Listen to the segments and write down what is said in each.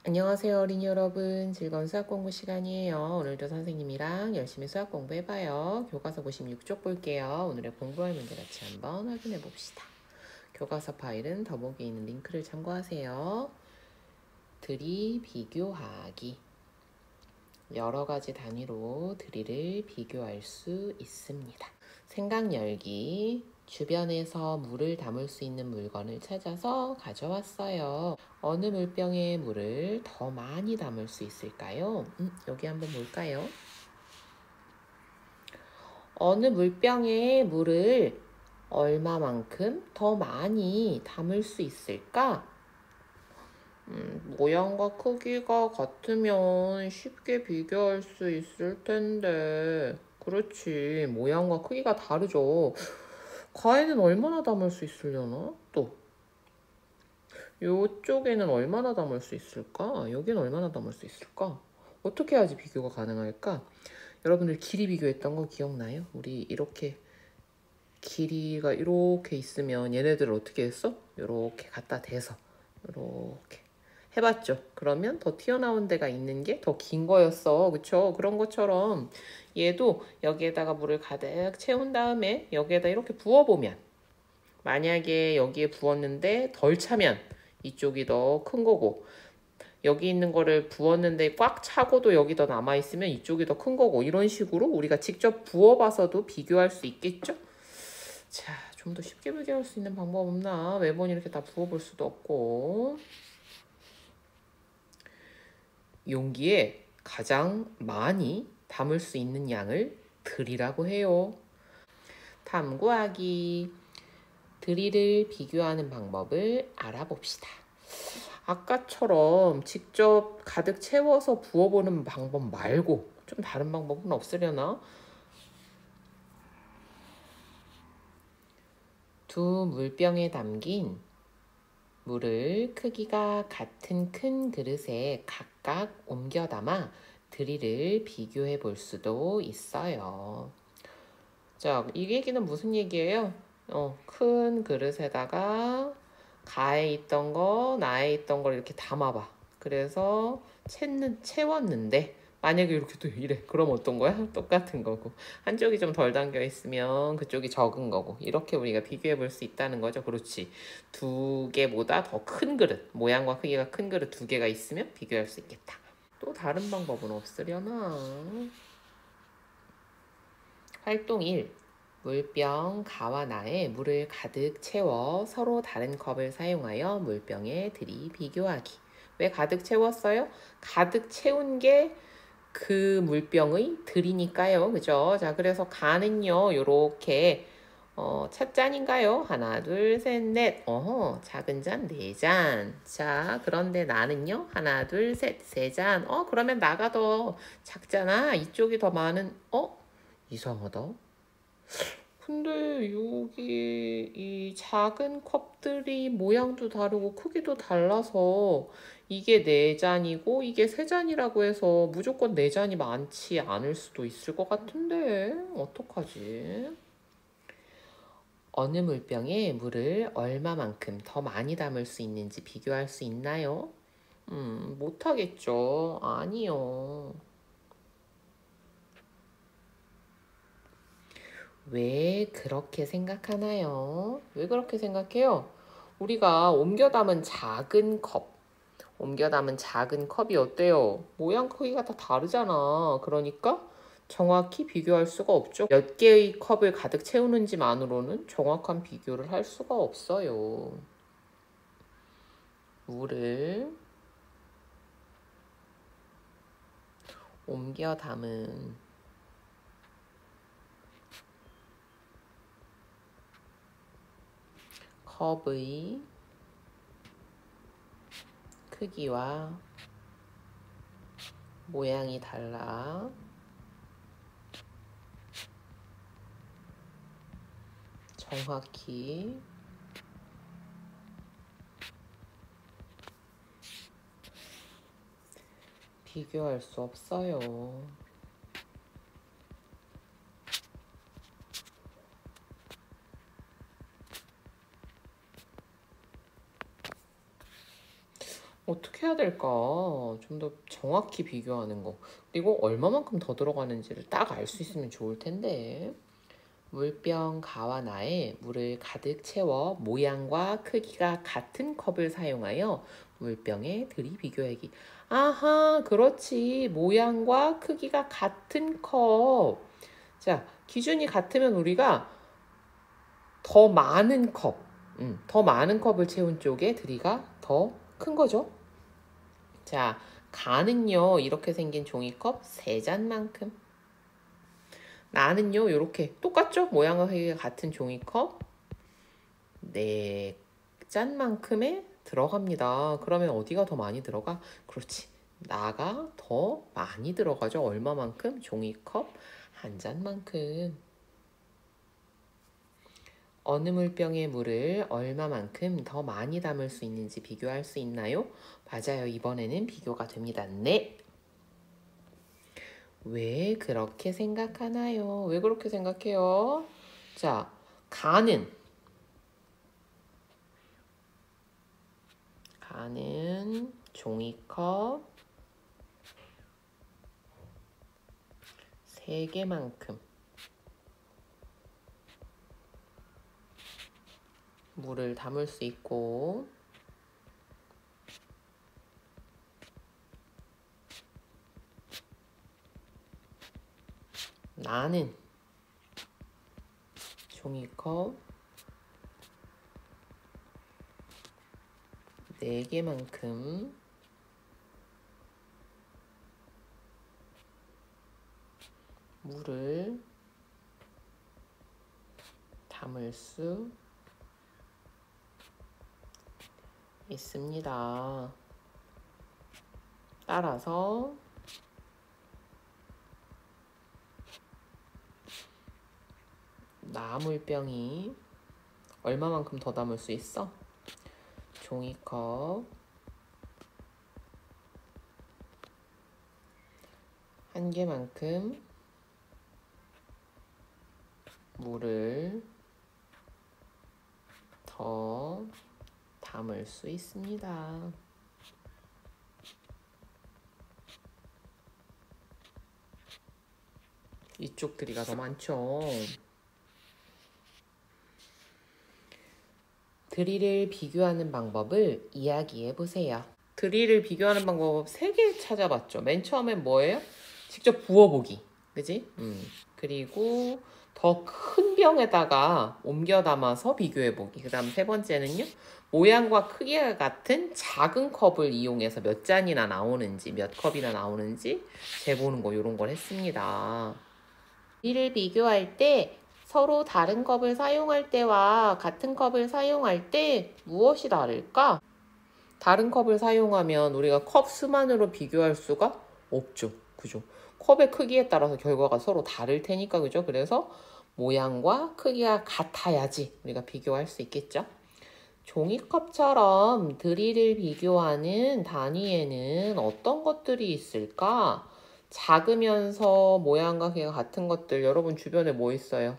안녕하세요, 어린이 여러분. 즐거운 수학 공부 시간이에요. 오늘도 선생님이랑 열심히 수학 공부해봐요. 교과서 96쪽 볼게요. 오늘의 공부할 문제 같이 한번 확인해 봅시다. 교과서 파일은 더보기에 있는 링크를 참고하세요. 들이 비교하기. 여러 가지 단위로 들이를 비교할 수 있습니다. 생각 열기. 주변에서 물을 담을 수 있는 물건을 찾아서 가져왔어요. 어느 물병에 물을 더 많이 담을 수 있을까요? 여기 한번 볼까요? 어느 물병에 물을 얼마만큼 더 많이 담을 수 있을까? 모양과 크기가 같으면 쉽게 비교할 수 있을 텐데. 그렇지. 모양과 크기가 다르죠. 과일은 얼마나 담을 수 있으려나? 또. 요쪽에는 얼마나 담을 수 있을까? 여기는 얼마나 담을 수 있을까? 어떻게 해야지 비교가 가능할까? 여러분들 길이 비교했던 거 기억나요? 우리 이렇게 길이가 이렇게 있으면 얘네들을 어떻게 했어? 이렇게 갖다 대서 이렇게 해봤죠. 그러면 더 튀어나온 데가 있는 게 더 긴 거였어. 그쵸? 그런 것처럼 얘도 여기에다가 물을 가득 채운 다음에 여기에다 이렇게 부어보면 만약에 여기에 부었는데 덜 차면 이쪽이 더 큰 거고 여기 있는 거를 부었는데 꽉 차고도 여기 더 남아있으면 이쪽이 더 큰 거고 이런 식으로 우리가 직접 부어봐서도 비교할 수 있겠죠? 자, 좀 더 쉽게 비교할 수 있는 방법 없나? 매번 이렇게 다 부어볼 수도 없고 용기에 가장 많이 담을 수 있는 양을 들이라고 해요. 탐구하기. 들이를 비교하는 방법을 알아봅시다. 아까처럼 직접 가득 채워서 부어보는 방법 말고 좀 다른 방법은 없으려나? 두 물병에 담긴 물을 크기가 같은 큰 그릇에 각각 옮겨 담아 들이를 비교해 볼 수도 있어요. 자, 이 얘기는 무슨 얘기예요? 큰 그릇에다가 가에 있던 거, 나에 있던 걸 이렇게 담아봐. 그래서 채웠는데 만약에 이렇게 또 이래. 그럼 어떤 거야? 똑같은 거고. 한쪽이 좀 덜 담겨 있으면 그쪽이 적은 거고. 이렇게 우리가 비교해 볼 수 있다는 거죠. 그렇지. 두 개보다 더 큰 그릇, 모양과 크기가 큰 그릇 두 개가 있으면 비교할 수 있겠다. 또 다른 방법은 없으려나? 활동 1. 물병 가와 나에 물을 가득 채워 서로 다른 컵을 사용하여 물병에 들이 비교하기. 왜 가득 채웠어요? 가득 채운 게 그 물병의 들이니까요. 그죠? 자, 그래서 가는요. 요렇게 찻잔인가요? 하나, 둘, 셋, 넷. 작은 잔, 네 잔. 자, 그런데 나는요? 하나, 둘, 셋, 세 잔. 그러면 나가 더 작잖아. 이쪽이 더 많은, 이상하다. 근데 여기 이 작은 컵들이 모양도 다르고 크기도 달라서 이게 네 잔이고 이게 세 잔이라고 해서 무조건 네 잔이 많지 않을 수도 있을 것 같은데 어떡하지? 어느 물병에 물을 얼마만큼 더 많이 담을 수 있는지 비교할 수 있나요? 못하겠죠. 아니요. 왜 그렇게 생각하나요? 왜 그렇게 생각해요? 우리가 옮겨 담은 작은 컵이 어때요? 모양 크기가 다 다르잖아. 그러니까 정확히 비교할 수가 없죠. 몇 개의 컵을 가득 채우는지만으로는 정확한 비교를 할 수가 없어요. 물을 옮겨 담은 컵의 크기와 모양이 달라 정확히 비교할 수 없어요. 어떻게 해야 될까? 좀 더 정확히 비교하는 거. 그리고 얼마만큼 더 들어가는지를 딱 알 수 있으면 좋을 텐데. 물병 가와 나에 물을 가득 채워 모양과 크기가 같은 컵을 사용하여 물병에 들이 비교하기. 아하, 그렇지. 모양과 크기가 같은 컵. 자, 기준이 같으면 우리가 더 많은 컵, 더 많은 컵을 채운 쪽에 들이가 더 큰 거죠. 자, 가는요, 이렇게 생긴 종이컵 3잔만큼. 나는요, 이렇게 똑같죠? 모양과 크기가 같은 종이컵 4잔만큼에 들어갑니다. 그러면 어디가 더 많이 들어가? 그렇지. 나가 더 많이 들어가죠. 얼마만큼? 종이컵 1잔만큼. 어느 물병의 물을 얼마만큼 더 많이 담을 수 있는지 비교할 수 있나요? 맞아요. 이번에는 비교가 됩니다. 네. 왜 그렇게 생각하나요? 왜 그렇게 생각해요? 자, 가는 종이컵 3개만큼 물을 담을 수 있고 나는 종이컵 4개만큼 물을 담을 수 있습니다. 따라서 나 물병이 얼마만큼 더 담을 수 있어? 종이컵 1개만큼 물을 더 담을 수 있습니다. 이쪽 들이가 더 많죠. 들이를 비교하는 방법을 이야기해 보세요. 들이를 비교하는 방법 3개 찾아봤죠. 맨 처음엔 뭐예요? 직접 부어보기. 그지? 그리고 더 큰 병에다가 옮겨 담아서 비교해보기. 그 다음 3번째는요. 모양과 크기가 같은 작은 컵을 이용해서 몇 잔이나 나오는지, 몇 컵이나 나오는지 재보는 거, 이런 걸 했습니다. 이를 비교할 때 서로 다른 컵을 사용할 때와 같은 컵을 사용할 때 무엇이 다를까? 다른 컵을 사용하면 우리가 컵 수만으로 비교할 수가 없죠. 그죠? 컵의 크기에 따라서 결과가 서로 다를 테니까, 그죠? 그래서 모양과 크기가 같아야지 우리가 비교할 수 있겠죠? 종이컵처럼 드릴을 비교하는 단위에는 어떤 것들이 있을까? 작으면서 모양과 크기가 같은 것들, 여러분 주변에 뭐 있어요?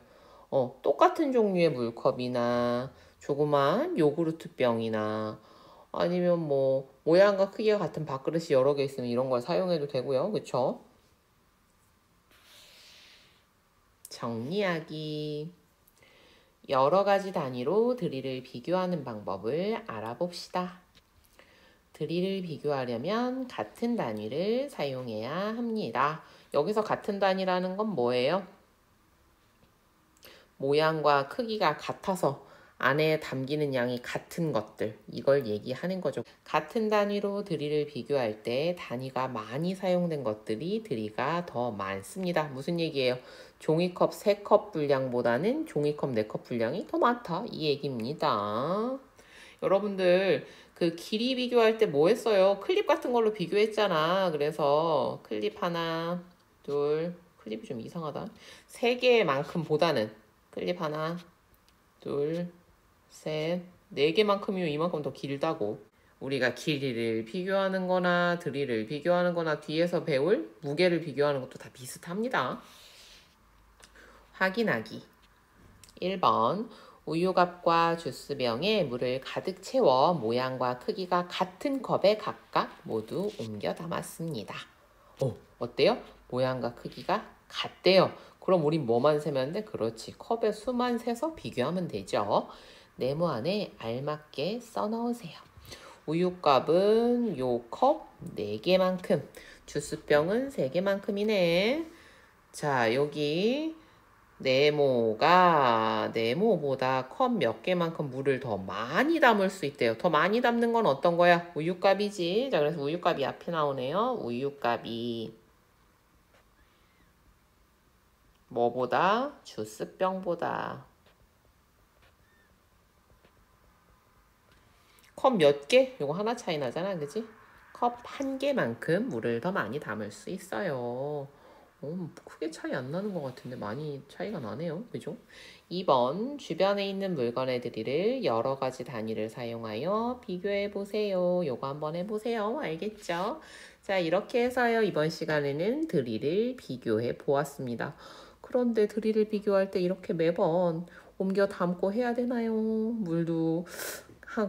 똑같은 종류의 물컵이나 조그만 요구르트 병이나 아니면 뭐 모양과 크기가 같은 밥그릇이 여러 개 있으면 이런 걸 사용해도 되고요. 그쵸? 정리하기. 여러 가지 단위로 드릴을 비교하는 방법을 알아봅시다. 드릴을 비교하려면 같은 단위를 사용해야 합니다. 여기서 같은 단위라는 건 뭐예요? 모양과 크기가 같아서 안에 담기는 양이 같은 것들, 이걸 얘기하는 거죠. 같은 단위로 드릴을 비교할 때 단위가 많이 사용된 것들이 드리가 더 많습니다. 무슨 얘기예요? 종이컵 3컵 분량보다는 종이컵 4컵 분량이 더 많다, 이 얘기입니다. 여러분들 그 길이 비교할 때 뭐 했어요? 클립 같은 걸로 비교했잖아. 그래서 클립 하나, 둘, 클립이 좀 이상하다. 3개만큼보다는 클립 하나, 둘, 셋, 4개만큼이면 이만큼 더 길다고. 우리가 길이를 비교하는 거나 드릴을 비교하는 거나 뒤에서 배울 무게를 비교하는 것도 다 비슷합니다. 확인하기. 1번. 우유값과 주스병에 물을 가득 채워 모양과 크기가 같은 컵에 각각 모두 옮겨 담았습니다. 어때요? 모양과 크기가 같대요. 그럼 우린 뭐만 세면 돼? 그렇지. 컵의 수만 세서 비교하면 되죠. 네모 안에 알맞게 써넣으세요. 우유값은 요 컵 4개만큼, 주스병은 3개만큼이네. 자, 여기 네모보다 컵 몇 개만큼 물을 더 많이 담을 수 있대요. 더 많이 담는 건 어떤 거야? 우유값이지. 자, 그래서 우유값이 앞에 나오네요. 우유값이 뭐보다? 주스병보다. 컵 몇 개? 요거 하나 차이 나잖아, 그지? 컵 1개만큼 물을 더 많이 담을 수 있어요. 크게 차이 안 나는 것 같은데 많이 차이가 나네요. 그죠? 2번, 주변에 있는 물건의 드릴을 여러 가지 단위를 사용하여 비교해 보세요. 요거 한번 해보세요. 알겠죠? 자, 이렇게 해서요. 이번 시간에는 드릴을 비교해 보았습니다. 그런데 드릴을 비교할 때 이렇게 매번 옮겨 담고 해야 되나요? 물도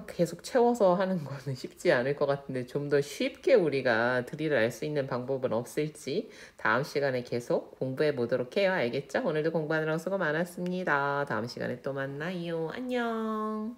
계속 채워서 하는 거는 쉽지 않을 것 같은데 좀 더 쉽게 우리가 드릴을 알 수 있는 방법은 없을지 다음 시간에 계속 공부해 보도록 해요. 알겠죠? 오늘도 공부하느라 수고 많았습니다. 다음 시간에 또 만나요. 안녕.